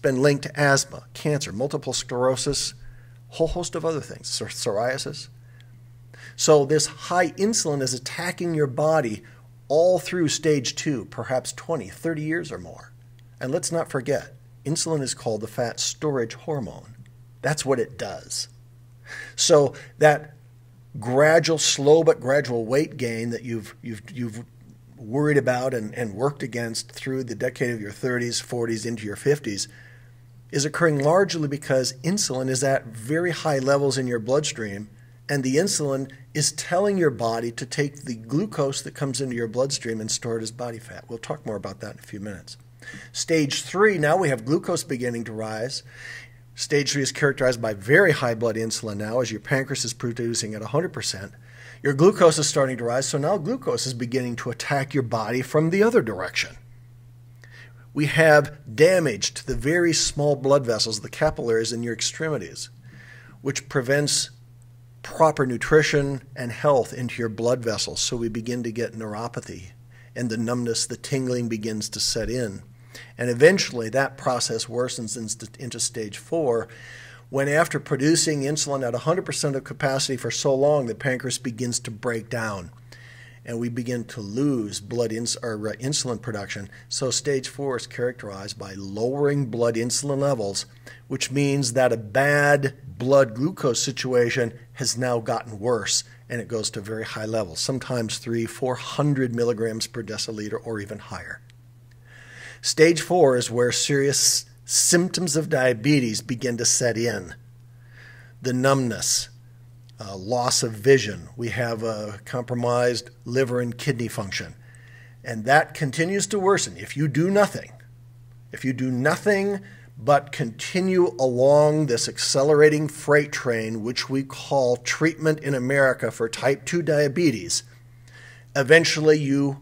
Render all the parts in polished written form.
been linked to asthma, cancer, multiple sclerosis, a whole host of other things, psoriasis. So this high insulin is attacking your body all through stage 2, perhaps 20, 30 years or more. And let's not forget, insulin is called the fat storage hormone. That's what it does. So that gradual, slow but gradual weight gain that you've worried about and worked against through the decade of your 30s, 40s, into your 50s is occurring largely because insulin is at very high levels in your bloodstream, and the insulin is telling your body to take the glucose that comes into your bloodstream and store it as body fat. We'll talk more about that in a few minutes. Stage 3, now we have glucose beginning to rise. Stage 3 is characterized by very high blood insulin now as your pancreas is producing at 100%. Your glucose is starting to rise, so now glucose is beginning to attack your body from the other direction. We have damage to the very small blood vessels, the capillaries in your extremities, which prevents proper nutrition and health into your blood vessels. So we begin to get neuropathy, and the numbness, the tingling begins to set in. And eventually that process worsens into stage 4, when after producing insulin at 100% of capacity for so long, the pancreas begins to break down and we begin to lose insulin production. So stage 4 is characterized by lowering blood insulin levels, which means that a bad blood glucose situation has now gotten worse, and it goes to very high levels, sometimes 300-400 milligrams per deciliter or even higher. Stage 4 is where serious symptoms of diabetes begin to set in. The numbness, loss of vision. We have a compromised liver and kidney function. And that continues to worsen if you do nothing. If you do nothing but continue along this accelerating freight train, which we call treatment in America for type 2 diabetes, eventually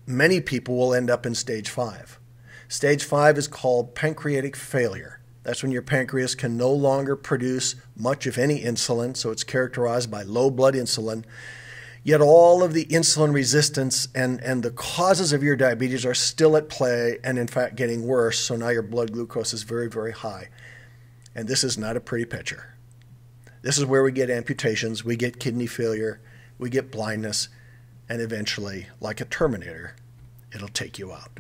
many people will end up in stage 5. Stage 5 is called pancreatic failure. That's when your pancreas can no longer produce much, if any, insulin, so it's characterized by low blood insulin. Yet all of the insulin resistance and the causes of your diabetes are still at play and, in fact, getting worse, so now your blood glucose is very, very high. And this is not a pretty picture. This is where we get amputations, we get kidney failure, we get blindness, and eventually, like a Terminator, it'll take you out.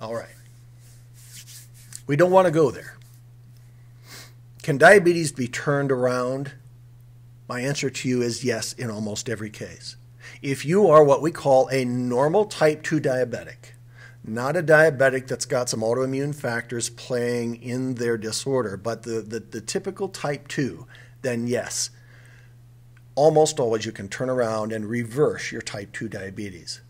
All right. We don't want to go there. Can diabetes be turned around? My answer to you is yes in almost every case. If you are what we call a normal type 2 diabetic, not a diabetic that's got some autoimmune factors playing in their disorder, but the typical type 2, then yes, almost always you can turn around and reverse your type 2 diabetes.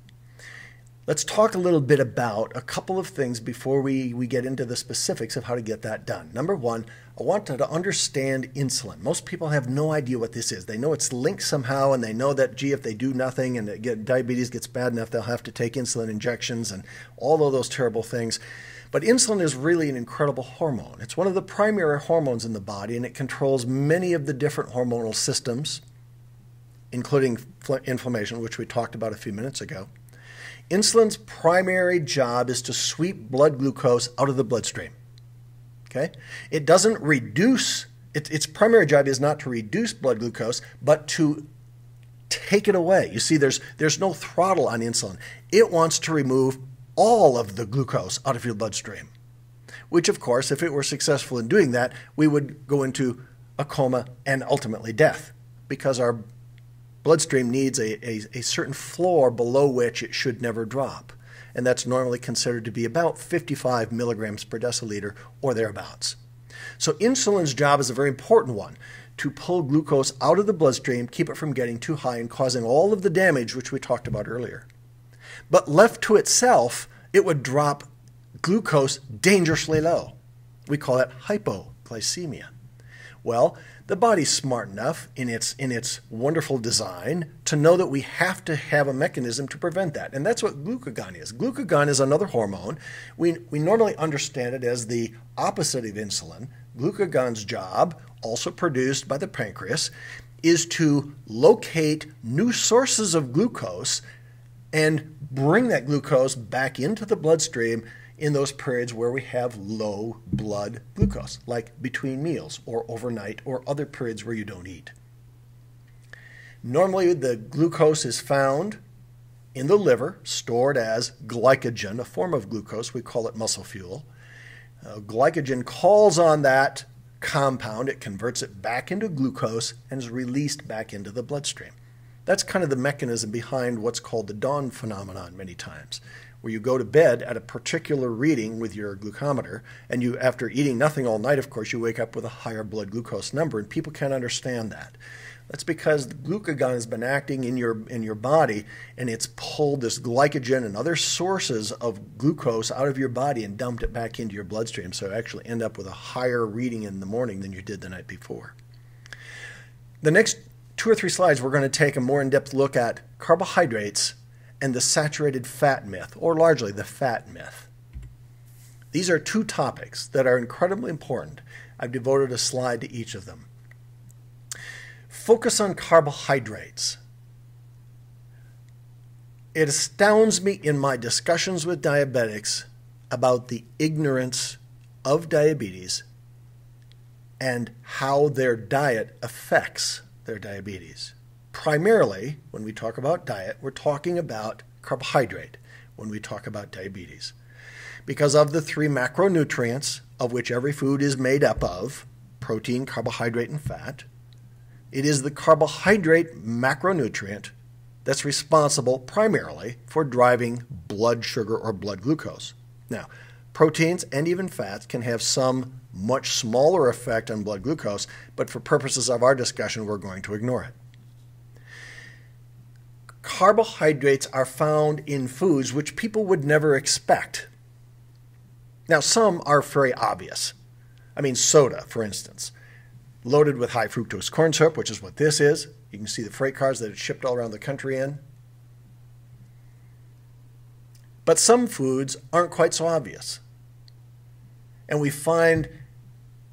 Let's talk a little bit about a couple of things before we get into the specifics of how to get that done. Number one, I want to understand insulin. Most people have no idea what this is. They know it's linked somehow, and they know that, gee, if they do nothing and diabetes gets bad enough, they'll have to take insulin injections and all of those terrible things. But insulin is really an incredible hormone. It's one of the primary hormones in the body, and it controls many of the different hormonal systems, including inflammation, which we talked about a few minutes ago. Insulin's primary job is to sweep blood glucose out of the bloodstream. Okay? It doesn't reduce, its primary job is not to reduce blood glucose, but to take it away. You see, there's no throttle on insulin. It wants to remove all of the glucose out of your bloodstream, which, of course, if it were successful in doing that, we would go into a coma and ultimately death, because our bloodstream needs a certain floor below which it should never drop. And that's normally considered to be about 55 milligrams per deciliter or thereabouts. So insulin's job is a very important one, to pull glucose out of the bloodstream, keep it from getting too high and causing all of the damage which we talked about earlier. But left to itself, it would drop glucose dangerously low. We call that hypoglycemia. Well, the body's smart enough in its wonderful design to know that we have to have a mechanism to prevent that. And that's what glucagon is. Glucagon is another hormone. We normally understand it as the opposite of insulin. Glucagon's job, also produced by the pancreas, is to locate new sources of glucose and bring that glucose back into the bloodstream in those periods where we have low blood glucose, like between meals or overnight or other periods where you don't eat. Normally, the glucose is found in the liver, stored as glycogen, a form of glucose. We call it muscle fuel. Glycogen calls on that compound. It converts it back into glucose and is released back into the bloodstream. That's kind of the mechanism behind what's called the dawn phenomenon many times, where you go to bed at a particular reading with your glucometer, and you, after eating nothing all night, of course, you wake up with a higher blood glucose number, and people can't understand that. That's because the glucagon has been acting in your body, and it's pulled this glycogen and other sources of glucose out of your body and dumped it back into your bloodstream, so you actually end up with a higher reading in the morning than you did the night before. The next 2 or 3 slides, we're going to take a more in-depth look at carbohydrates and the saturated fat myth, or largely the fat myth. These are 2 topics that are incredibly important. I've devoted a slide to each of them. Focus on carbohydrates. It astounds me in my discussions with diabetics about the ignorance of diabetes and how their diet affects their diabetes. Primarily, when we talk about diet, we're talking about carbohydrate when we talk about diabetes. Because of the 3 macronutrients of which every food is made up of, protein, carbohydrate, and fat, it is the carbohydrate macronutrient that's responsible primarily for driving blood sugar or blood glucose. Now, proteins and even fats can have some much smaller effect on blood glucose, but for purposes of our discussion, we're going to ignore it. Carbohydrates are found in foods which people would never expect. Now, some are very obvious. I mean, soda, for instance, loaded with high fructose corn syrup, which is what this is. You can see the freight cars that it's shipped all around the country in. But some foods aren't quite so obvious. And we find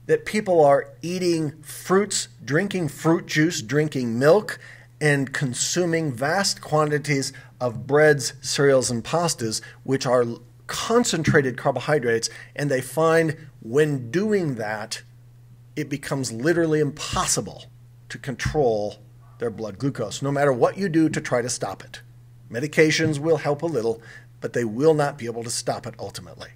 that people are eating fruits, drinking fruit juice, drinking milk, and consuming vast quantities of breads, cereals, and pastas, which are concentrated carbohydrates, and they find when doing that, it becomes literally impossible to control their blood glucose, no matter what you do to try to stop it. Medications will help a little, but they will not be able to stop it ultimately.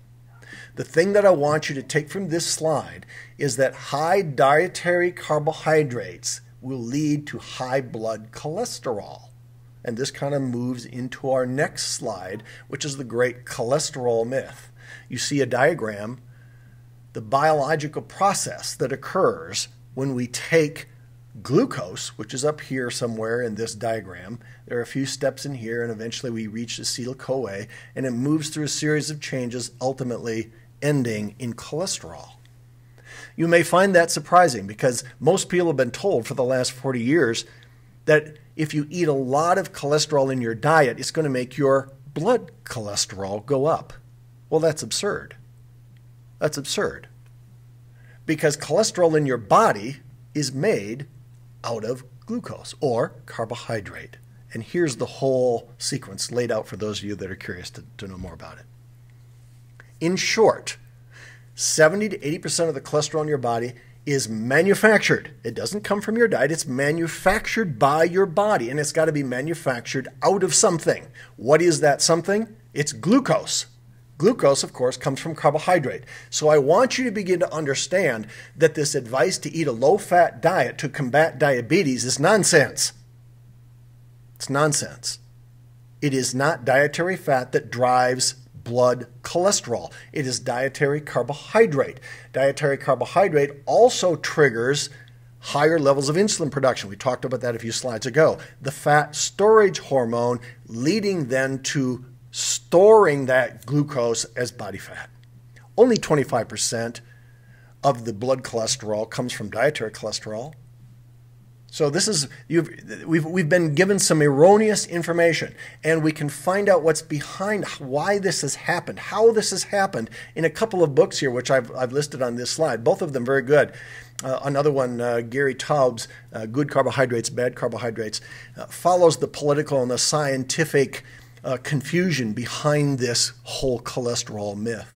The thing that I want you to take from this slide is that high dietary carbohydrates will lead to high blood cholesterol. And this kind of moves into our next slide, which is the great cholesterol myth. You see a diagram, the biological process that occurs when we take glucose, which is up here somewhere in this diagram. There are a few steps in here, and eventually we reach acetyl-CoA, and it moves through a series of changes, ultimately ending in cholesterol. You may find that surprising because most people have been told for the last 40 years that if you eat a lot of cholesterol in your diet, it's going to make your blood cholesterol go up. Well, that's absurd. That's absurd. Because cholesterol in your body is made out of glucose or carbohydrate. And here's the whole sequence laid out for those of you that are curious to know more about it. In short, 70 to 80% of the cholesterol in your body is manufactured. It doesn't come from your diet. It's manufactured by your body, and it's got to be manufactured out of something. What is that something? It's glucose. Glucose, of course, comes from carbohydrate. So I want you to begin to understand that this advice to eat a low-fat diet to combat diabetes is nonsense. It's nonsense. It is not dietary fat that drives blood cholesterol. It is dietary carbohydrate. Dietary carbohydrate also triggers higher levels of insulin production. We talked about that a few slides ago. The fat storage hormone leading then to storing that glucose as body fat. Only 25% of the blood cholesterol comes from dietary cholesterol. So this is we've been given some erroneous information, and we can find out what's behind why this has happened, how this has happened in a couple of books here, which I've listed on this slide. Both of them very good. Another one, Gary Taub's Good Carbohydrates, Bad Carbohydrates, follows the political and the scientific confusion behind this whole cholesterol myth.